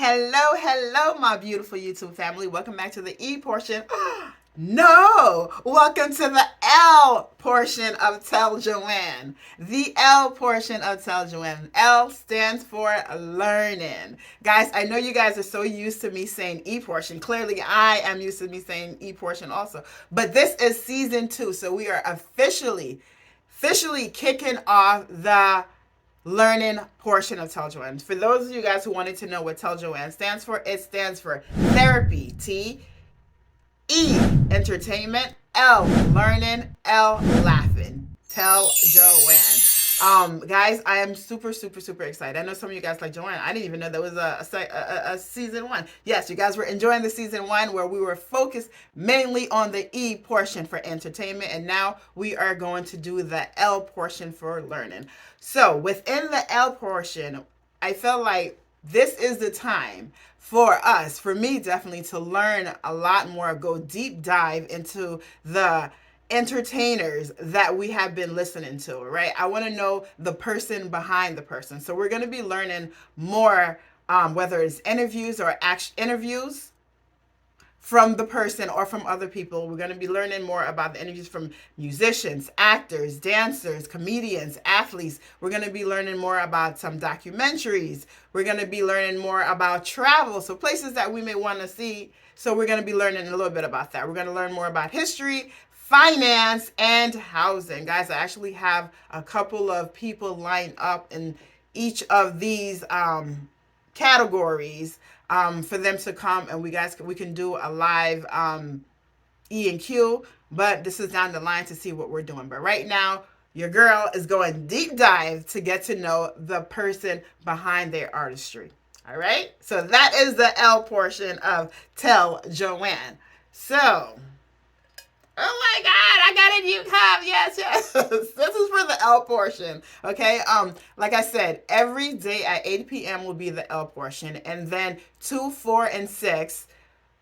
Hello, hello, my beautiful YouTube family. Welcome back to the E portion. No, welcome to the L portion of T.E.L.L. Joanne. The L portion of T.E.L.L. Joanne. L stands for learning. Guys, I know you guys are so used to me saying E portion. Clearly, I am used to me saying E portion also. But this is season 2, so we are officially kicking off the learning portion of T.E.L.L. Joanne. For those of you guys who wanted to know what T.E.L.L. Joanne stands for, it stands for therapy, T, E, entertainment, L, learning, L, laughing. T.E.L.L. Joanne. Guys, I am super excited. I know some of you guys like, Joanne, I didn't even know there was a season 1. Yes, you guys were enjoying the season 1 where we were focused mainly on the E portion for entertainment, and now we are going to do the L portion for learning. So within the L portion, I felt like this is the time for us, for me definitely, to learn a lot more, go deep dive into the entertainers that we have been listening to, right? I want to know the person behind the person. So we're going to be learning more, whether it's interviews or interviews from the person or from other people. We're going to be learning more about the interviews from musicians, actors, dancers, comedians, athletes. We're going to be learning more about some documentaries. We're going to be learning more about travel, so places that we may want to see. So we're going to be learning a little bit about that. We're going to learn more about history, finance, and housing. Guys, I actually have a couple of people lined up in each of these categories for them to come, and we can do a live E and Q, but this is down the line to see what we're doing. But right now, your girl is going deep dive to get to know the person behind their artistry. All right, so that is the L portion of T.E.L.L. Joanne. So, oh my God, I got a new cup. Yes. This is for the L portion. Okay. Like I said, every day at 8 p.m. will be the L portion. And then 2, 4, and 6,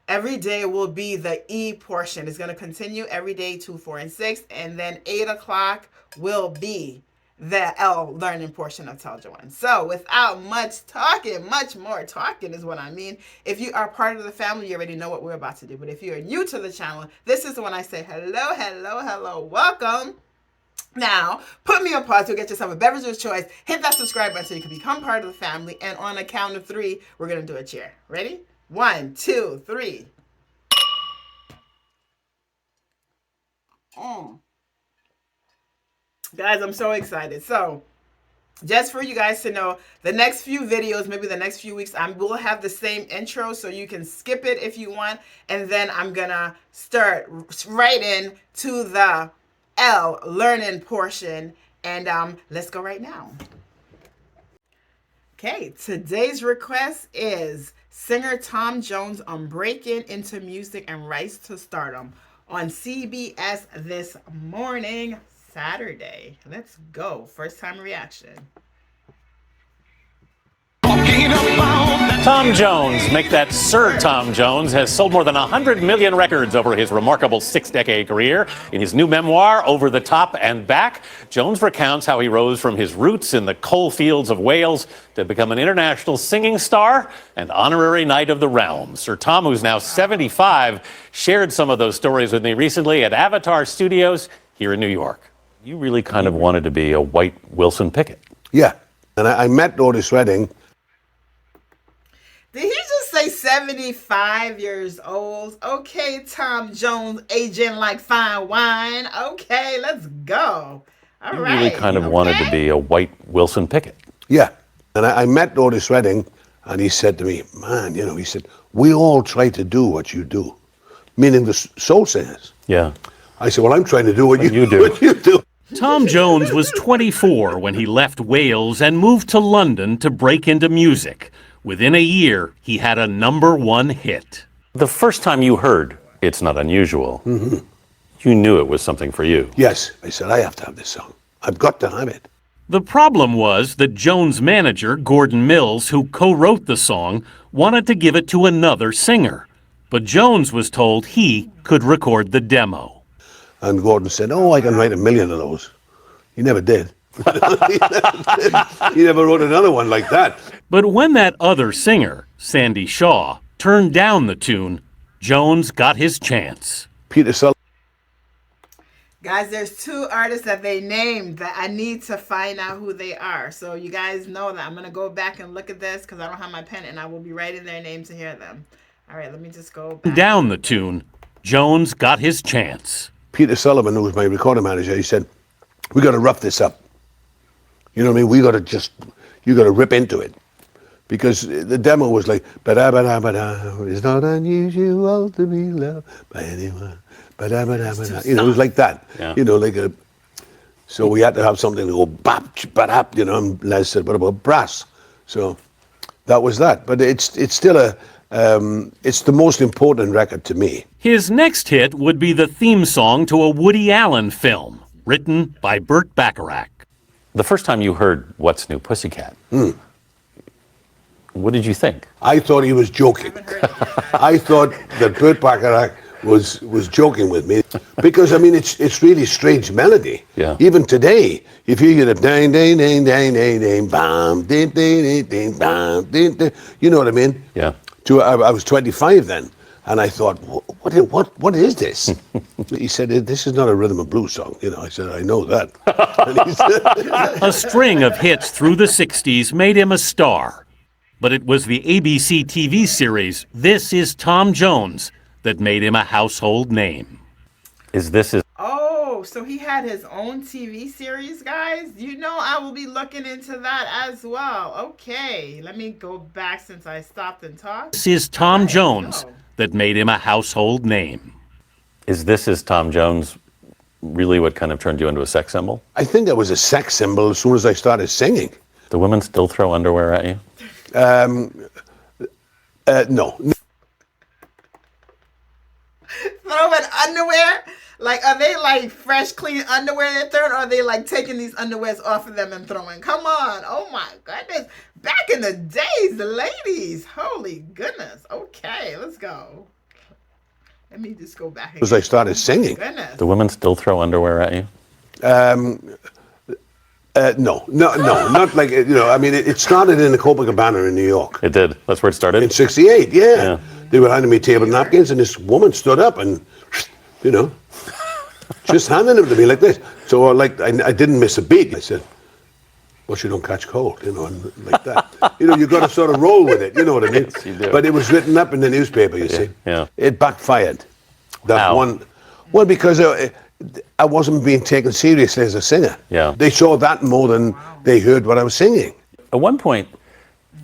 every day will be the E portion. It's going to continue every day, 2, 4, and 6. And then 8 o'clock will be the L learning portion of T.E.L.L. Joanne. So without much more talking is what I mean. If you are part of the family, you already know what we're about to do. But if you're new to the channel, this is when I say hello, welcome. Now, put me on pause to get yourself a beverage of choice. Hit that subscribe button so you can become part of the family. And on a count of 3, we're going to do a cheer. Ready? 1, 2, 3. Guys, I'm so excited. So, just for you guys to know, the next few videos, maybe the next few weeks, I will have the same intro, so you can skip it if you want. And then I'm going to start right into the L learning portion. And let's go right now. Okay, today's request is singer Tom Jones on Breaking Into Music and Rise to Stardom on CBS this morning, Saturday. Let's go. First time reaction. Tom Jones, make that Sir Tom Jones, has sold more than 100 million records over his remarkable 6-decade career. In his new memoir, Over the Top and Back, Jones recounts how he rose from his roots in the coal fields of Wales to become an international singing star and honorary Knight of the Realm. Sir Tom, who's now 75, shared some of those stories with me recently at Avatar Studios here in New York. You really kind of wanted to be a white Wilson Pickett. Yeah, and I met Otis Redding. Did he just say 75 years old? Okay, Tom Jones, aging like fine wine. Okay, let's go. All right. You really kind of wanted to be a white Wilson Pickett. Yeah, and I met Otis Redding, and he said to me, man, he said, we all try to do what you do, meaning the soul singers. Yeah. I said, well, I'm trying to do what you do. What you do. Tom Jones was 24 when he left Wales and moved to London to break into music. Within a year, he had a #1 hit. The first time you heard It's Not Unusual, you knew it was something for you. Yes. I said, I have to have this song. I've got to have it. The problem was that Jones' manager, Gordon Mills, who co-wrote the song, wanted to give it to another singer. But Jones was told he could record the demo. And Gordon said, oh, I can write 1 million of those. He never did. He never wrote another one like that. But when that other singer, Sandy Shaw, turned down the tune, Jones got his chance. Peter Sullivan. Guys, there's two artists that they named that I need to find out who they are. So you guys know that I'm going to go back and look at this because I don't have my pen, and I will be writing their name to hear them. All right, let me just go back. Down the tune, Jones got his chance. Peter Sullivan, who was my recording manager, he said, we got to rough this up. You know what I mean? We got to you got to rip into it. Because the demo was like, ba-da-ba-da-ba-da, it's not unusual to be loved by anyone. Ba-da-ba-da-ba-da. You know, it was like that. Yeah. You know, like a, so we had to have something to go bap, ba-dap, you know, and Les said, what about brass? So that was that. But it's still it's the most important record to me. His next hit would be the theme song to a Woody Allen film, written by Burt Bacharach. The first time you heard What's New Pussycat, what did you think? I thought he was joking. I thought that Burt Bacharach was joking with me because I mean it's really strange melody. Yeah. Even today, if you hear the ding ding ding ding ding ding bam ding ding ding ding bam ding ding, you know what I mean? Yeah. I was 25 then, and I thought, what is this? He said, this is not a rhythm and blues song. You know, I said, I know that. And he said, A string of hits through the 60s made him a star. But it was the ABC TV series, This Is Tom Jones, that made him a household name. Oh, so he had his own TV series, guys? You know I will be looking into that as well. Okay, let me go back since I stopped and talked. This is Tom Jones that made him a household name. This Is Tom Jones really what kind of turned you into a sex symbol? I think I was a sex symbol as soon as I started singing. Do women still throw underwear at you? No. Throwing underwear? Like, are they like fresh, clean underwear they're throwing, or are they like taking these underwears off of them and throwing? Come on. Oh my goodness. Back in the days, the ladies. Holy goodness. Okay, let's go. Let me just go back again. As I started singing. Goodness. Do women still throw underwear at you? No, not like, you know, I mean, it started in the Copacabana in New York. It did. That's where it started? In 68, yeah. Yeah. They were handing me table napkins, and this woman stood up and, you know, just handing them to me like this. So, like, I didn't miss a beat. I said, well, she don't catch cold, you know, and like that. You know, you got to sort of roll with it, you know what I mean? Yes, you do. But it was written up in the newspaper, you see. Yeah. It backfired. That How? one. Well, because I wasn't being taken seriously as a singer. Yeah. They saw that more than they heard what I was singing. At one point,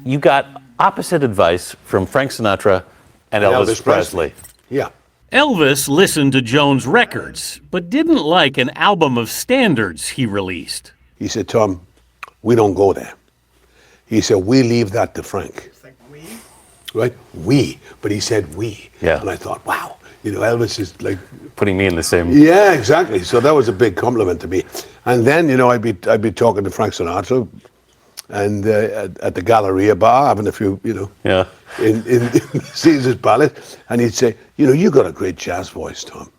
you got opposite advice from Frank Sinatra and Elvis Presley. Yeah. Elvis listened to Jones' records, but didn't like an album of standards he released. He said, Tom, we don't go there. He said, we leave that to Frank. It's like, we? Right? We. But he said we. Yeah. And I thought, wow, you know, Elvis is like, Putting me in the same... yeah, exactly. So that was a big compliment to me. And then, you know, I'd be talking to Frank Sinatra and at the Galleria bar, having a few, you know, Yeah. in Caesar's Palace. And he'd say, you know, you got a great jazz voice, Tom.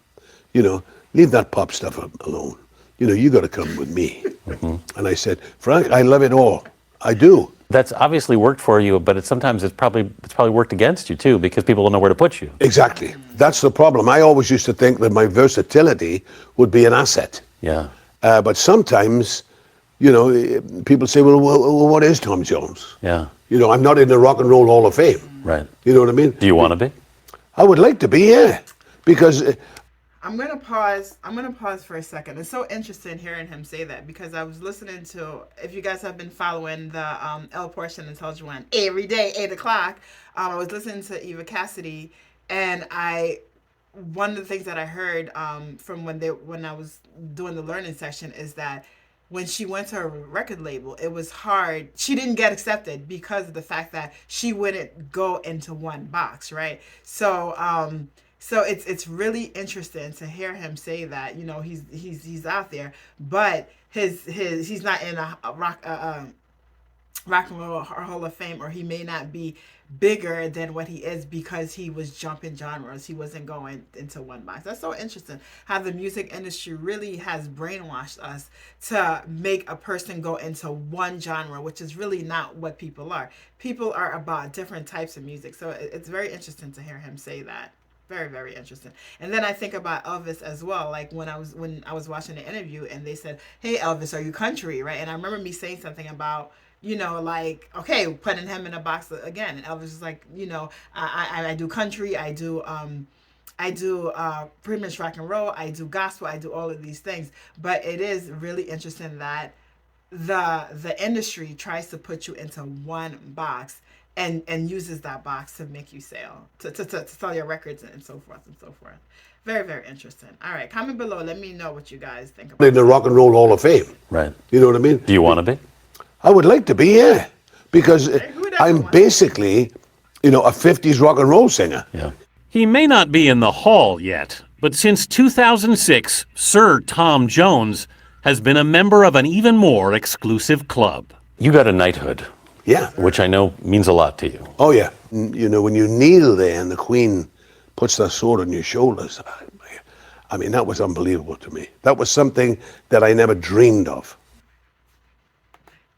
You know, leave that pop stuff alone. You know, you got to come with me. Mm-hmm. And I said, Frank, I love it all. I do. That's obviously worked for you, but sometimes it's probably worked against you too, because people don't know where to put you. Exactly. That's the problem. I always used to think that my versatility would be an asset. Yeah. But sometimes, you know, people say, well, what is Tom Jones? Yeah. You know, I'm not in the Rock and Roll Hall of Fame. Right. You know what I mean? Do you want to be? I would like to be, yeah. Because I'm gonna pause for a second. It's so interesting hearing him say that, because I was listening to, if you guys have been following the L portion and T.E.L.L Joanne every day, 8 o'clock, I was listening to Eva Cassidy, and one of the things that I heard from when I was doing the learning section is that when she went to her record label, it was hard. She didn't get accepted because of the fact that she wouldn't go into one box, right? So it's really interesting to hear him say that. You know, he's out there, but he's not in a rock and roll Hall of Fame, or he may not be bigger than what he is because he was jumping genres. He wasn't going into one box. That's so interesting how the music industry really has brainwashed us to make a person go into one genre, which is really not what people are. People are about different types of music. So it's very interesting to hear him say that. Very, very interesting. And then I think about Elvis as well. Like when I was watching the interview and they said, "Hey Elvis, are you country?" Right? And I remember me saying something about, like, okay, putting him in a box again. And Elvis was like, I do country, I do pretty much rock and roll, I do gospel, I do all of these things. But it is really interesting that the industry tries to put you into one box and uses that box to make you sell to sell your records and so forth and so forth. Very, very interesting. All right, comment below, let me know what you guys think about In the Rock and Roll Hall of Fame. Right. You know what I mean? Do you want to be? I would like to be, yeah. Because who doesn't I'm want to? basically, a 50s rock and roll singer. Yeah. He may not be in the hall yet, but since 2006, Sir Tom Jones has been a member of an even more exclusive club. You got a knighthood, Yeah. which I know means a lot to you. Oh, yeah. When you kneel there and the Queen puts that sword on your shoulders, I mean, that was unbelievable to me. That was something that I never dreamed of.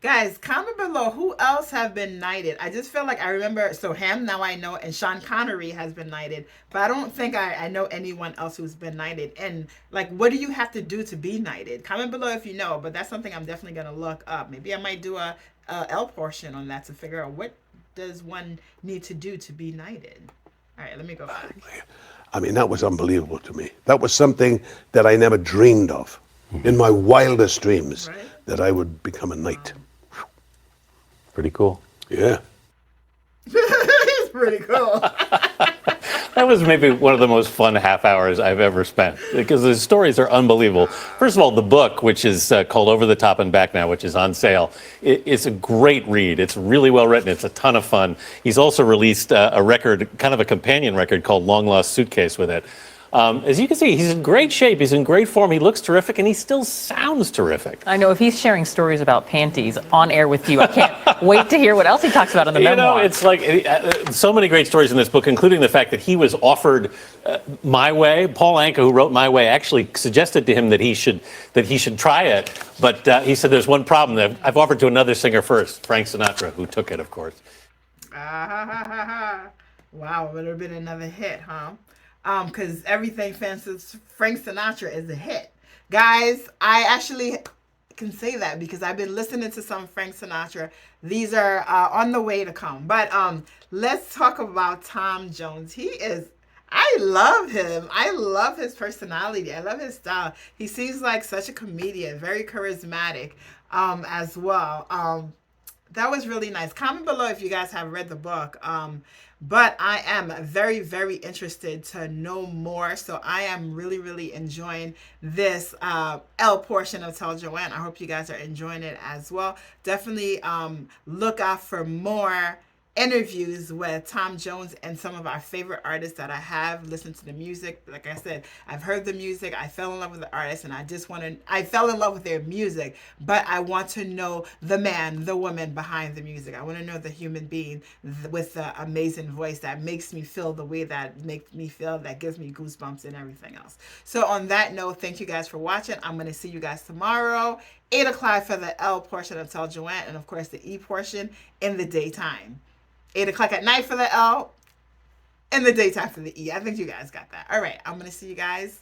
Guys, comment below who else have been knighted. I just feel like I remember, so him, now I know, and Sean Connery has been knighted, but I don't think I know anyone else who's been knighted. And like, what do you have to do to be knighted? Comment below if you know, but that's something I'm definitely going to look up. Maybe I might do a L portion on that to figure out what does one need to do to be knighted. All right, let me go back. I mean, that was unbelievable to me. That was something that I never dreamed of in my wildest dreams, Right. that I would become a knight. Pretty cool. Yeah. It's pretty cool. That was maybe one of the most fun half hours I've ever spent because the stories are unbelievable. First of all, the book, which is called Over the Top and Back Now, which is on sale, it's a great read. It's really well written. It's a ton of fun. He's also released a record, kind of a companion record called Long Lost Suitcase with it. As you can see, he's in great shape. He's in great form. He looks terrific, and he still sounds terrific. I know if he's sharing stories about panties on air with you, I can't wait to hear what else he talks about in the memoir. It's like so many great stories in this book, including the fact that he was offered My Way. Paul Anka, who wrote My Way, actually suggested to him that he should try it, but he said there's one problem. I've offered to another singer first, Frank Sinatra, who took it, of course. Wow, it would have been another hit, huh? Because everything Frank Sinatra is a hit. Guys, I actually can say that because I've been listening to some Frank Sinatra. These are on the way to come. But let's talk about Tom Jones. I love him. I love his personality. I love his style. He seems like such a comedian, very charismatic as well. That was really nice. Comment below if you guys have read the book. But I am very, very interested to know more. So I am really, really enjoying this L portion of Tell Joanne. I hope you guys are enjoying it as well. Definitely look out for more interviews with Tom Jones and some of our favorite artists that I have listened to the music. Like I said, I've heard the music, I fell in love with the artists, and I fell in love with their music, but I want to know the man, the woman behind the music. I want to know the human being with the amazing voice that makes me feel the way that makes me feel, that gives me goosebumps and everything else. So on that note, thank you guys for watching. I'm going to see you guys tomorrow, 8 o'clock for the L portion of Tell Joanne, and of course the E portion in the daytime. 8 o'clock at night for the L, in the daytime for the E. I think you guys got that. All right, I'm going to see you guys